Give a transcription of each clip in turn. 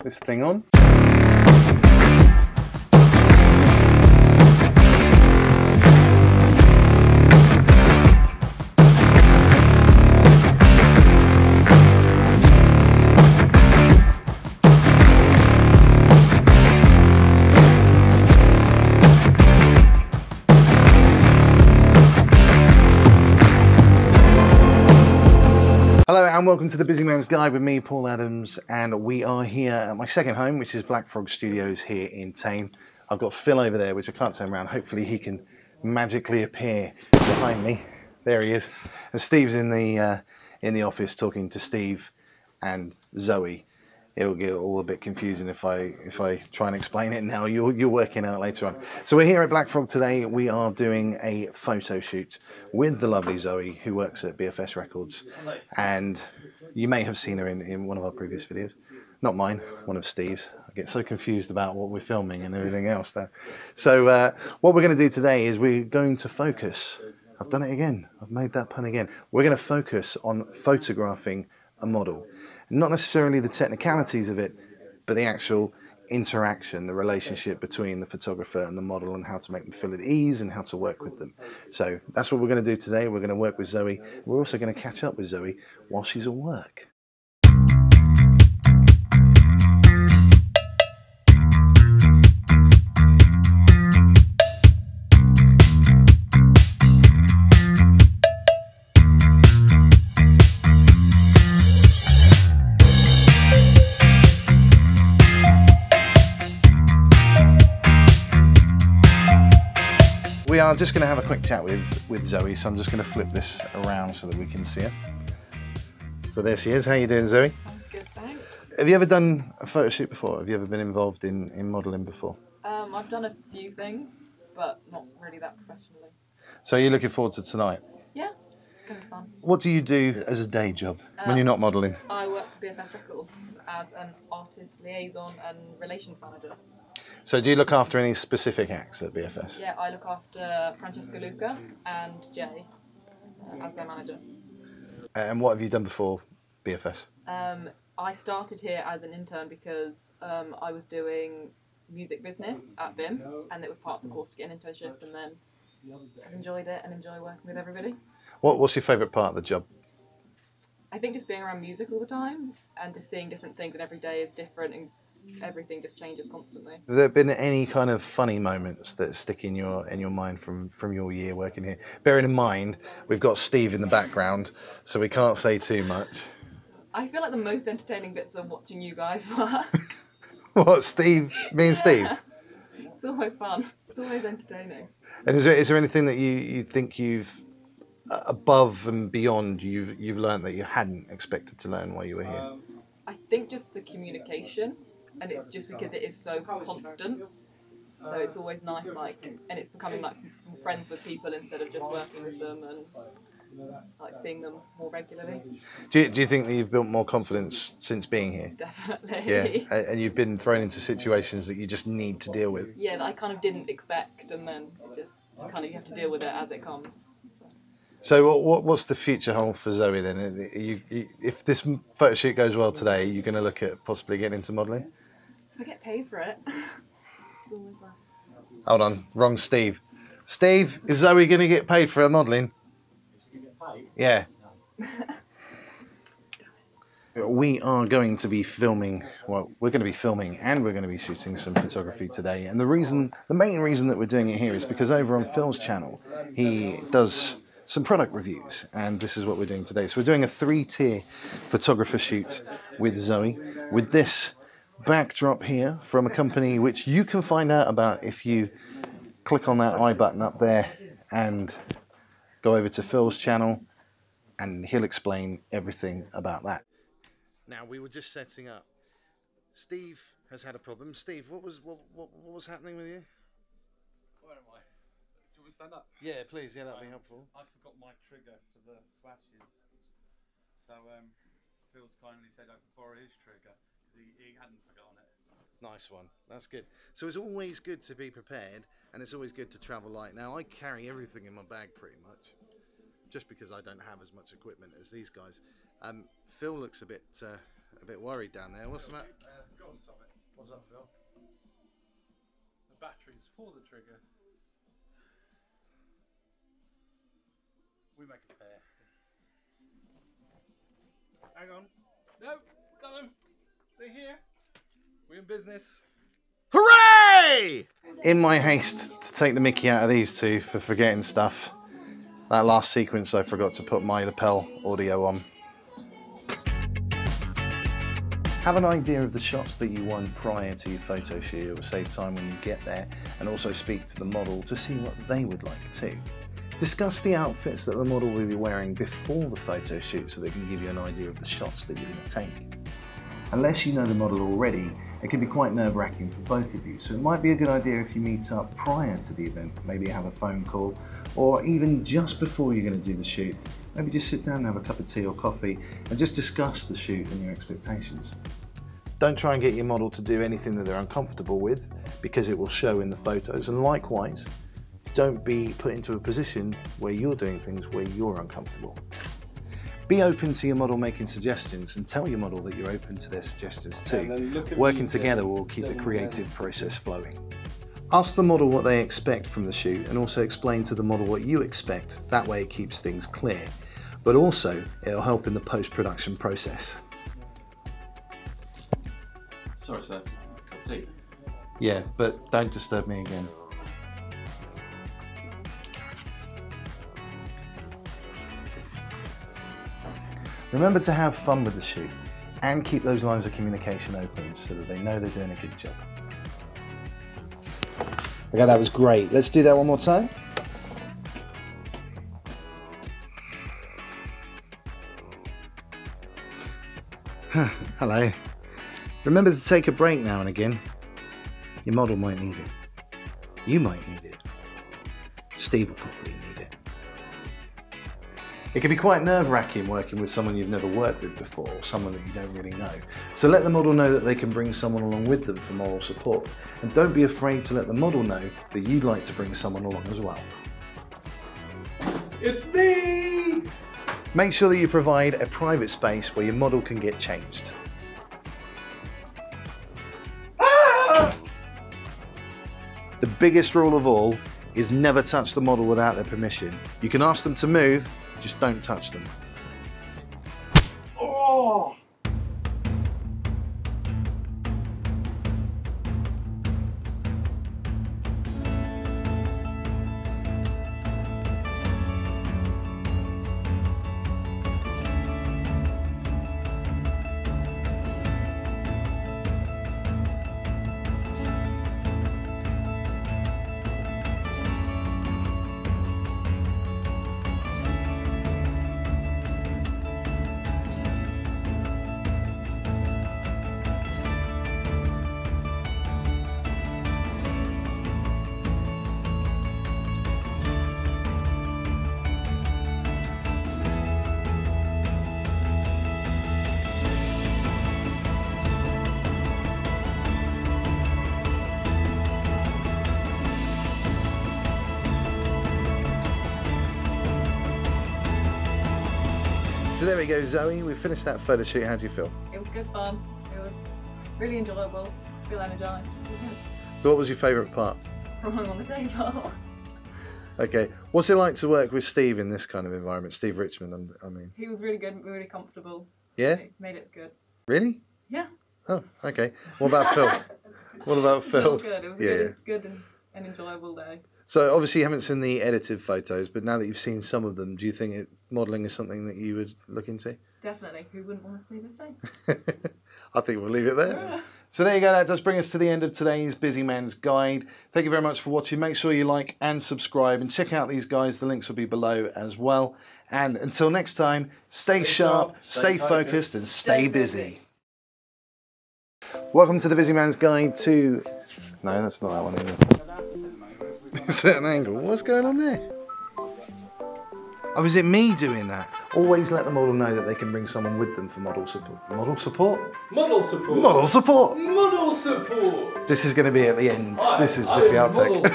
this thing on. Hello and welcome to the Busy Man's Guide with me, Paul Adams, and we are here at my second home, which is Black Frog Studios here in Tame. I've got Phil over there, which I can't turn around. Hopefully he can magically appear behind me. There he is. And Steve's in the office talking to Steve and Zoe. It'll get all a bit confusing if I try and explain it now. You're working out later on. So we're here at Black Frog today. We are doing a photo shoot with the lovely Zoe, who works at BFS Records, and you may have seen her in one of our previous videos. Not mine, one of Steve's. I get so confused about what we're filming and everything else there. So what we're going to do today is we're going to focus. I've done it again. I've made that pun again. We're going to focus on photographing a model. Not necessarily the technicalities of it, but the actual interaction, the relationship between the photographer and the model, and how to make them feel at ease and how to work with them. So that's what we're going to do today. We're going to work with Zoe. We're also going to catch up with Zoe while she's at work. We are just going to have a quick chat with Zoe, so I'm just going to flip this around so that we can see her. So there she is. How you doing, Zoe? I'm good, thanks. Have you ever done a photo shoot before? Have you ever been involved in modelling before? I've done a few things, but not really that professionally. So you're looking forward to tonight? Yeah, it's going to be fun. What do you do as a day job when you're not modelling? I work for BFS Records as an artist liaison and relations manager. So do you look after any specific acts at BFS? Yeah, I look after Francesca Luca and Jay as their manager. And what have you done before BFS? I started here as an intern because I was doing music business at BIM, and it was part of the course to get an internship, and then I enjoyed it and enjoy working with everybody. What's your favourite part of the job? I think just being around music all the time and just seeing different things, and every day is different and everything just changes constantly. Have there been any kind of funny moments that stick in your mind from your year working here? Bearing in mind, we've got Steve in the background, so we can't say too much. I feel like the most entertaining bits are watching you guys work. What, Steve? Me and Steve? It's always fun. It's always entertaining. And is there anything that you think you've, above and beyond, you've learned that you hadn't expected to learn while you were here? I think just the communication. And it just because it is so constant, so it's always nice, like, and it's becoming like friends with people instead of just working with them and like seeing them more regularly. Do you think that you've built more confidence since being here? Definitely. Yeah, and you've been thrown into situations that you just need to deal with. Yeah, that I kind of didn't expect, and then you have to deal with it as it comes. So what's the future hold for Zoe then? If this photo shoot goes well today, you're going to look at possibly getting into modelling? If I get paid for it, it's always like... Hold on, wrong Steve. Steve, is Zoe going to get paid for her modelling? Yeah. We are going to be filming, well, we're going to be filming and we're going to be shooting some photography today. And the main reason that we're doing it here is because over on Phil's channel, he does some product reviews, and this is what we're doing today. So we're doing a 3-tier photographer shoot with Zoe, with this backdrop here from a company which you can find out about if you click on that I button up there and go over to Phil's channel, and he'll explain everything about that. Now, we were just setting up. Steve has had a problem. Steve, what was happening with you? Where am I? Do you want me to stand up? Yeah, please. Yeah, that'd be helpful. I forgot my trigger for the flashes, so Phil's kindly said I could borrow his trigger because he hadn't forgotten it. Nice one. That's good. So it's always good to be prepared, and it's always good to travel light. Now, I carry everything in my bag pretty much, just because I don't have as much equipment as these guys. Phil looks a bit a bit worried down there. What's the matter? Go on, stop it. What's up, Phil? The batteries for the trigger. We make a pair. Hang on. No, no. They're here. We're in business. Hooray! In my haste to take the mickey out of these two for forgetting stuff, that last sequence I forgot to put my lapel audio on. Have an idea of the shots that you want prior to your photo shoot. It will save time when you get there, and also speak to the model to see what they would like too. Discuss the outfits that the model will be wearing before the photo shoot so they can give you an idea of the shots that you're going to take. Unless you know the model already, it can be quite nerve-wracking for both of you, so it might be a good idea if you meet up prior to the event, maybe have a phone call, or even just before you're going to do the shoot, maybe just sit down and have a cup of tea or coffee and just discuss the shoot and your expectations. Don't try and get your model to do anything that they're uncomfortable with, because it will show in the photos, and likewise, don't be put into a position where you're doing things where you're uncomfortable. Be open to your model making suggestions, and tell your model that you're open to their suggestions too. Working together will keep the creative process flowing. Ask the model what they expect from the shoot, and also explain to the model what you expect. That way it keeps things clear, but also it'll help in the post-production process. Sorry, sir. Cup of tea. Yeah, but don't disturb me again. Remember to have fun with the shoot and keep those lines of communication open so that they know they're doing a good job. Okay, that was great. Let's do that one more time. Hello. Remember to take a break now and again. Your model might need it. You might need it. Steve will probably need it. It can be quite nerve-wracking working with someone you've never worked with before, or someone that you don't really know. So let the model know that they can bring someone along with them for moral support. And don't be afraid to let the model know that you'd like to bring someone along as well. It's me! Make sure that you provide a private space where your model can get changed. The biggest rule of all is never touch the model without their permission. You can ask them to move, just don't touch them. Oh! So there we go, Zoe. We finished that photo shoot. How do you feel? It was good fun. It was really enjoyable. Feel energised. So what was your favourite part? Wrong on the table. Okay. What's it like to work with Steve in this kind of environment? Steve Richmond, I mean. He was really good, really comfortable. Yeah? It made it good. Really? Yeah. Oh, okay. What about Phil? What about Phil? It was good. It was a Yeah. good and enjoyable day. So obviously you haven't seen the edited photos, but now that you've seen some of them, do you think modelling is something that you would look into? Definitely. Who wouldn't want to see the face? I think we'll leave it there. So there you go. That does bring us to the end of today's Busy Man's Guide. Thank you very much for watching. Make sure you like and subscribe and check out these guys. The links will be below as well. And until next time, stay sharp, stay focused, and stay busy. Welcome to the Busy Man's Guide to... No, that's not that one either. Certain angle. What's going on there? Oh, is it me doing that? Always let the model know that they can bring someone with them for model support. Model support? Model support! Model support! Model support! This is going to be at the end. This is the outtake.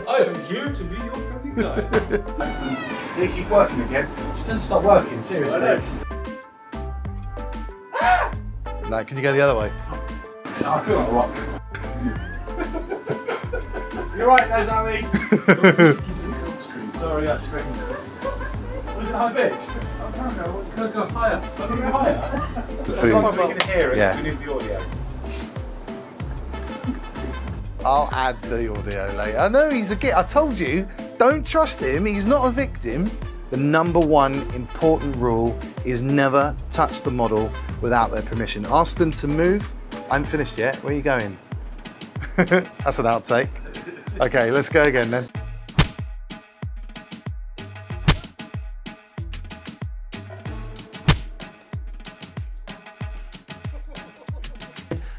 I am here to be your happy guy. So you keep working again. Just don't stop working, seriously. No, can you go the other way? I feel like a rock. You're right there, Zoe. Sorry, I screamed. Was it high pitch? I don't know. It could go higher. I think go higher. The food. We can hear it. Yeah. We need the audio. I'll add the audio later. I know he's a git. I told you, don't trust him. He's not a victim. The number one important rule is never touch the model without their permission. Ask them to move. I haven't finished yet. Where are you going? That's an outtake. Okay, let's go again then.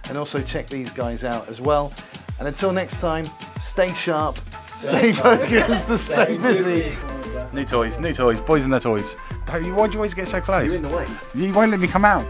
And also check these guys out as well. And until next time, stay sharp, stay focused, stay busy. New toys, boys and their toys. Why do you always get so close? You're in the way. You won't let me come out.